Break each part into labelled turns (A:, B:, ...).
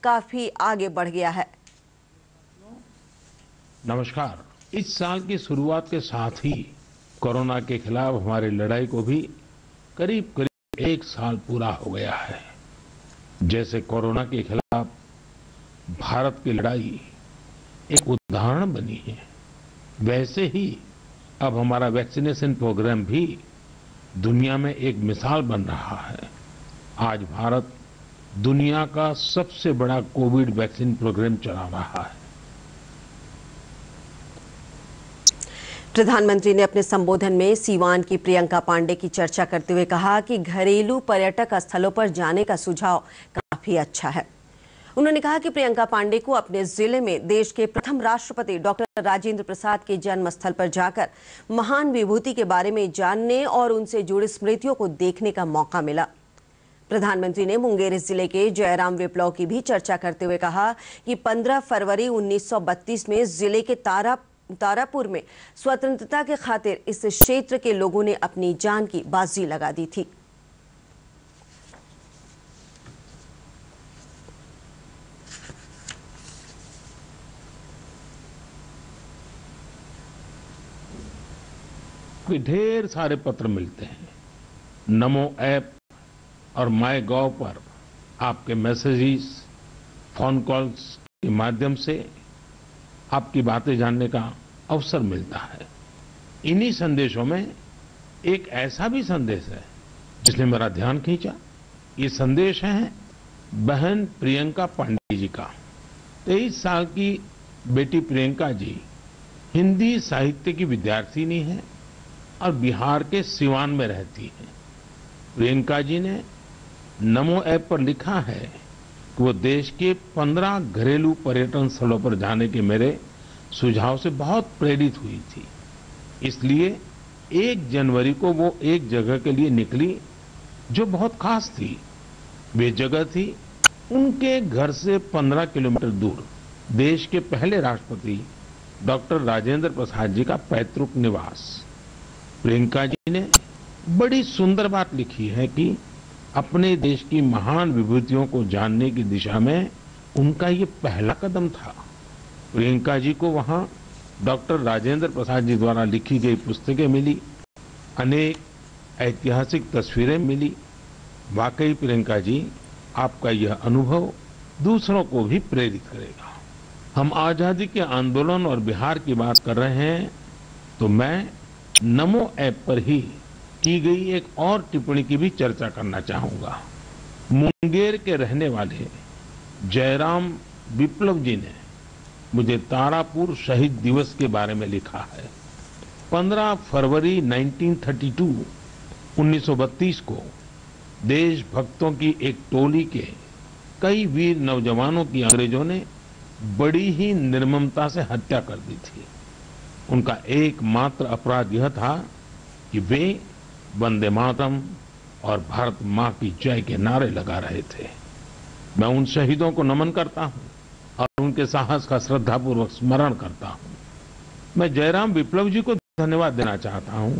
A: काफी आगे बढ़ गया है।
B: नमस्कार। इस साल की शुरुआत के साथ ही कोरोना के खिलाफ हमारी लड़ाई को भी करीब करीब 1 साल पूरा हो गया है। जैसे कोरोना के खिलाफ भारत की लड़ाई एक उदाहरण बनी है, वैसे ही अब हमारा वैक्सीनेशन प्रोग्राम भी दुनिया में एक मिसाल बन रहा है। आज भारत दुनिया का सबसे बड़ा कोविड वैक्सीन प्रोग्राम चला रहा है।
A: प्रधानमंत्री ने अपने संबोधन में सीवान की प्रियंका पांडे की चर्चा करते हुए कहा कि घरेलू पर्यटक स्थलों पर जाने का सुझाव काफी अच्छा है। उन्होंने कहा कि प्रियंका पांडे को अपने जिले में देश के प्रथम राष्ट्रपति डॉक्टर राजेंद्र प्रसाद के जन्म स्थल पर जाकर महान विभूति के बारे में जानने और उनसे जुड़ी स्मृतियों को देखने का मौका मिला। प्रधानमंत्री ने मुंगेर जिले के जयराम विप्लव की भी चर्चा करते हुए कहा कि 15 फरवरी 1932 में जिले के तारापुर में स्वतंत्रता के खातिर इस क्षेत्र के लोगों ने अपनी जान की बाजी लगा दी थी।
B: ढेर सारे पत्र मिलते हैं। नमो ऐप और माय गॉव पर आपके मैसेजेस, फोन कॉल्स के माध्यम से आपकी बातें जानने का अवसर मिलता है। इन्हीं संदेशों में एक ऐसा भी संदेश है जिसने मेरा ध्यान खींचा। ये संदेश है बहन प्रियंका पांडे जी का। 23 साल की बेटी प्रियंका जी हिंदी साहित्य की विद्यार्थिनी है और बिहार के सिवान में रहती है। प्रियंका जी ने नमो ऐप पर लिखा है कि वो देश के 15 घरेलू पर्यटन स्थलों पर जाने के मेरे सुझाव से बहुत प्रेरित हुई थी। इसलिए 1 जनवरी को वो एक जगह के लिए निकली जो बहुत खास थी। वे जगह थी उनके घर से 15 किलोमीटर दूर देश के पहले राष्ट्रपति डॉक्टर राजेंद्र प्रसाद जी का पैतृक निवास। प्रियंका जी ने बड़ी सुंदर बात लिखी है कि अपने देश की महान विभूतियों को जानने की दिशा में उनका ये पहला कदम था। प्रियंका जी को वहां डॉक्टर राजेंद्र प्रसाद जी द्वारा लिखी गई पुस्तकें मिली, अनेक ऐतिहासिक तस्वीरें मिली। वाकई प्रियंका जी, आपका यह अनुभव दूसरों को भी प्रेरित करेगा। हम आजादी के आंदोलन और बिहार की बात कर रहे हैं तो मैं नमो ऐप पर ही की गई एक और टिप्पणी की भी चर्चा करना चाहूंगा। मुंगेर के रहने वाले जयराम विप्लव जी ने मुझे तारापुर शहीद दिवस के बारे में लिखा है। 15 फरवरी 1932 को देशभक्तों की एक टोली के कई वीर नौजवानों की अंग्रेजों ने बड़ी ही निर्ममता से हत्या कर दी थी। उनका एकमात्र अपराध यह था कि वे वंदे मातरम और भारत मां की जय के नारे लगा रहे थे। मैं उन शहीदों को नमन करता हूं और उनके साहस का श्रद्धापूर्वक स्मरण करता हूं। मैं जयराम विप्लव जी को धन्यवाद देना चाहता हूं।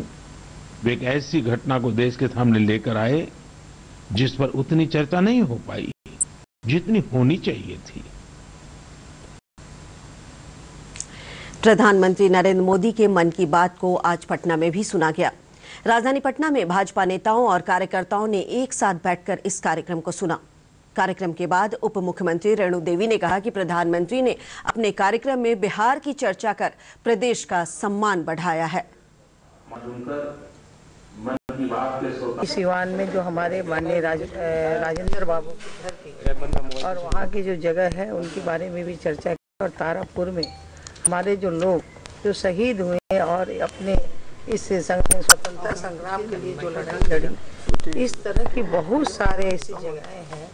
B: वे एक ऐसी घटना को देश के सामने लेकर आए जिस पर उतनी चर्चा नहीं हो पाई जितनी होनी चाहिए थी।
A: प्रधानमंत्री नरेंद्र मोदी के मन की बात को आज पटना में भी सुना गया। राजधानी पटना में भाजपा नेताओं और कार्यकर्ताओं ने एक साथ बैठकर इस कार्यक्रम को सुना। कार्यक्रम के बाद उप मुख्यमंत्री रेणु देवी ने कहा कि प्रधानमंत्री ने अपने कार्यक्रम में बिहार की चर्चा कर प्रदेश का सम्मान बढ़ाया है।
C: सिवान में जो हमारे माननीय राजेंद्र बाबू की धरती और वहाँ की जो जगह है उनके बारे में भी चर्चा की और तारापुर में हमारे जो लोग जो शहीद हुए और अपने इस स्वतंत्रता संग्राम के लिए जो लड़ाई लड़ी, इस तरह की बहुत सारे ऐसी जगहें हैं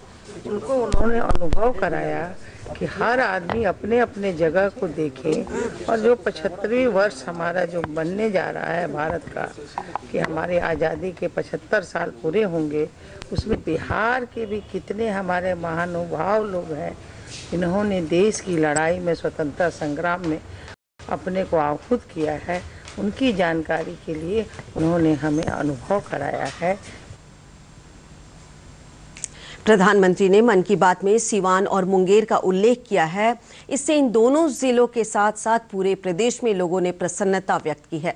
C: उनको उन्होंने अनुभव कराया कि हर आदमी अपने अपने जगह को देखे। और जो 75वीं वर्ष हमारा जो बनने जा रहा है भारत का, कि हमारे आज़ादी के 75 साल पूरे होंगे, उसमें बिहार के भी कितने हमारे महानुभाव लोग हैं इन्होंने देश की लड़ाई में स्वतंत्रता संग्राम में अपने को आहूत किया है। उनकी जानकारी के लिए उन्होंने हमें अनुभव कराया है।
A: प्रधानमंत्री ने मन की बात में सीवान और मुंगेर का उल्लेख किया है। इससे इन दोनों जिलों के साथ साथ पूरे प्रदेश में लोगों ने प्रसन्नता व्यक्त की है।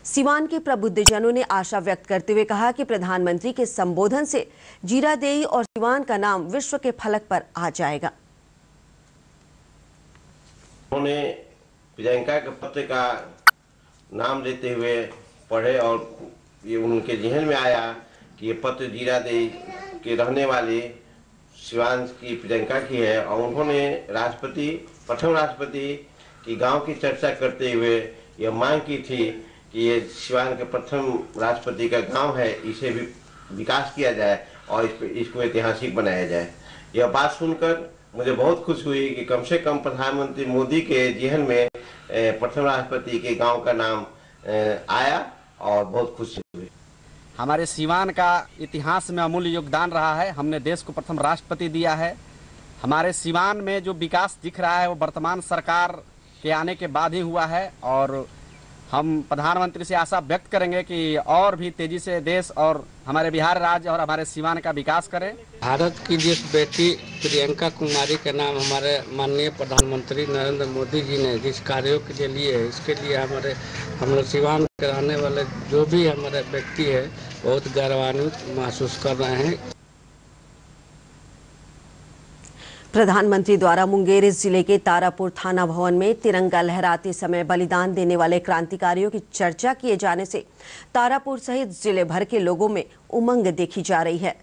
A: सीवान के प्रबुद्धजनों ने आशा व्यक्त करते हुए कहा कि प्रधानमंत्री के संबोधन से जीरादेई और सीवान का नाम विश्व के फलक पर आ जाएगा।
D: उन्होंने प्रियंका के पत्र का नाम लेते हुए पढ़े और ये उनके जहन में आया कि ये पत्र जीरादेई के रहने वाले सिवान की प्रियंका की है और उन्होंने प्रथम राष्ट्रपति की गांव की चर्चा करते हुए यह मांग की थी कि ये सिवान के प्रथम राष्ट्रपति का गांव है, इसे भी विकास किया जाए और इसको ऐतिहासिक बनाया जाए। यह बात सुनकर मुझे बहुत खुश हुई कि कम से कम प्रधानमंत्री मोदी के जहन में प्रथम राष्ट्रपति के गांव का नाम आया और बहुत खुशी हुई।
E: हमारे सीवान का इतिहास में अमूल्य योगदान रहा है। हमने देश को प्रथम राष्ट्रपति दिया है। हमारे सीवान में जो विकास दिख रहा है वो वर्तमान सरकार के आने के बाद ही हुआ है और हम प्रधानमंत्री से आशा व्यक्त करेंगे कि और भी तेजी से देश और हमारे बिहार राज्य और हमारे सीवान का विकास करें।
F: भारत की जिस बेटी प्रियंका कुमारी का नाम हमारे माननीय प्रधानमंत्री नरेंद्र मोदी जी ने जिस कार्यों के लिए है, इसके लिए हम लोग सीवान के रहने वाले जो भी हमारे व्यक्ति है बहुत गौरवान्वित महसूस कर रहे हैं।
A: प्रधानमंत्री द्वारा मुंगेर जिले के तारापुर थाना भवन में तिरंगा लहराते समय बलिदान देने वाले क्रांतिकारियों की चर्चा किए जाने से तारापुर सहित जिले भर के लोगों में उमंग देखी जा रही है।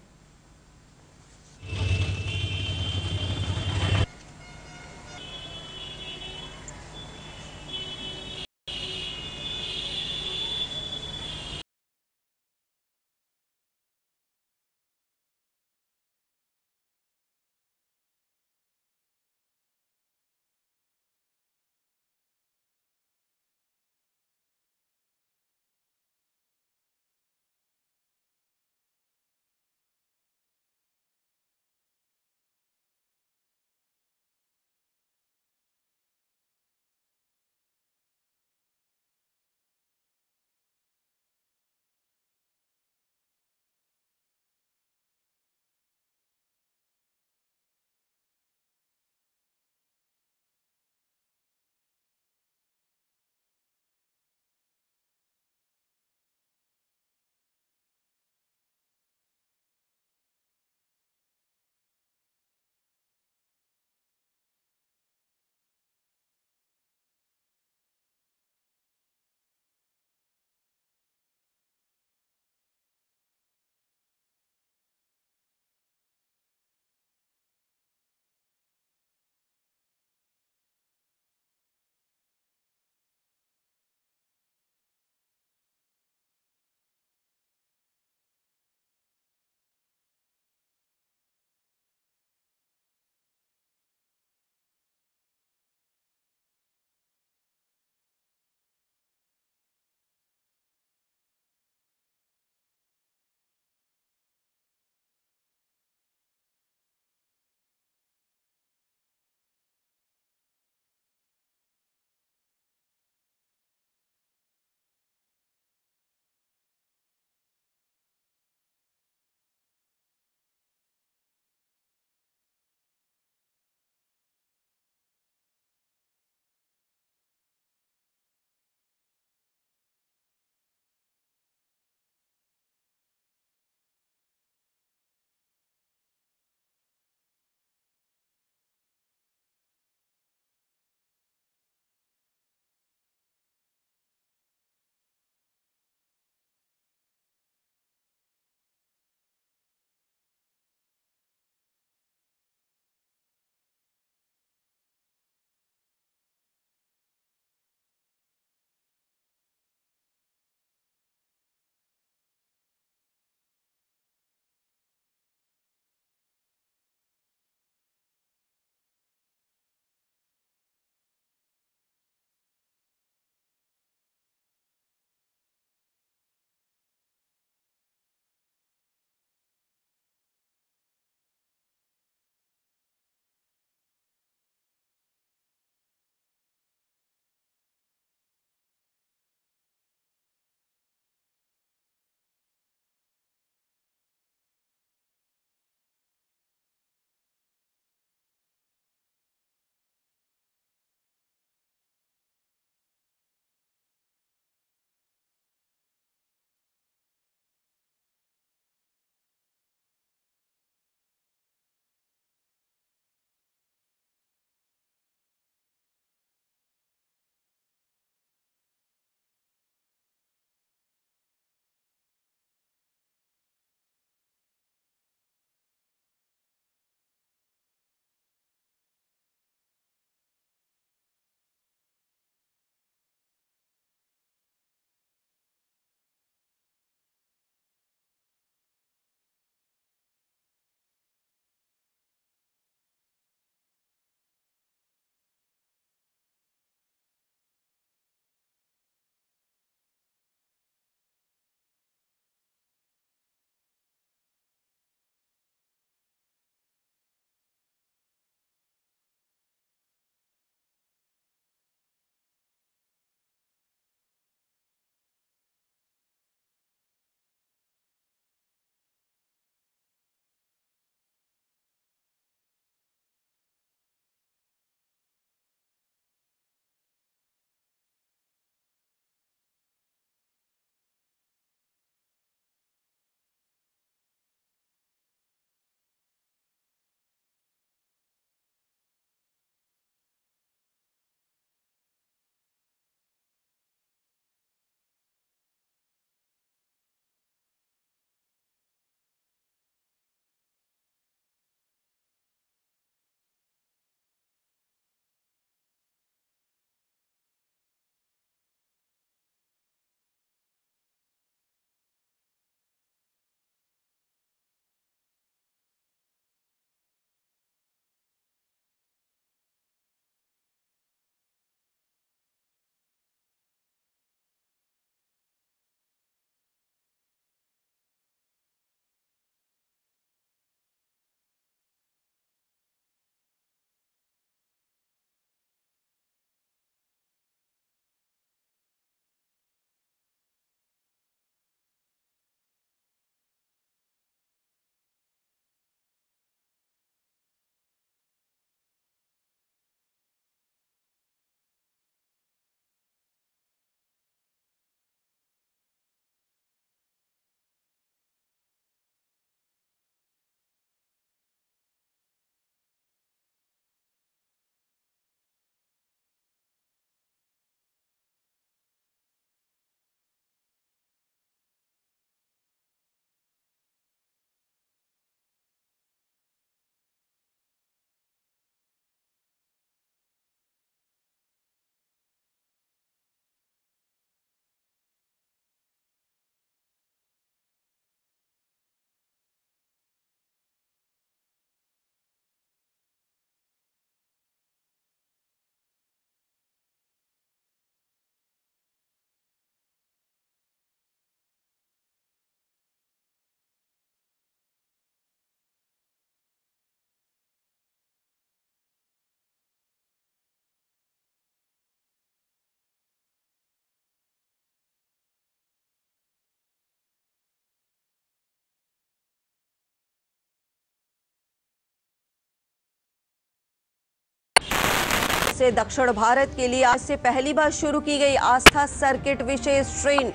A: से दक्षिण भारत के लिए आज से पहली बार शुरू की गई आस्था सर्किट विशेष ट्रेन।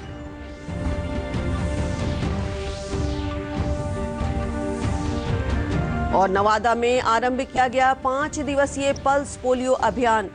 A: और नवादा में आरंभ किया गया 5 दिवसीय पल्स पोलियो अभियान।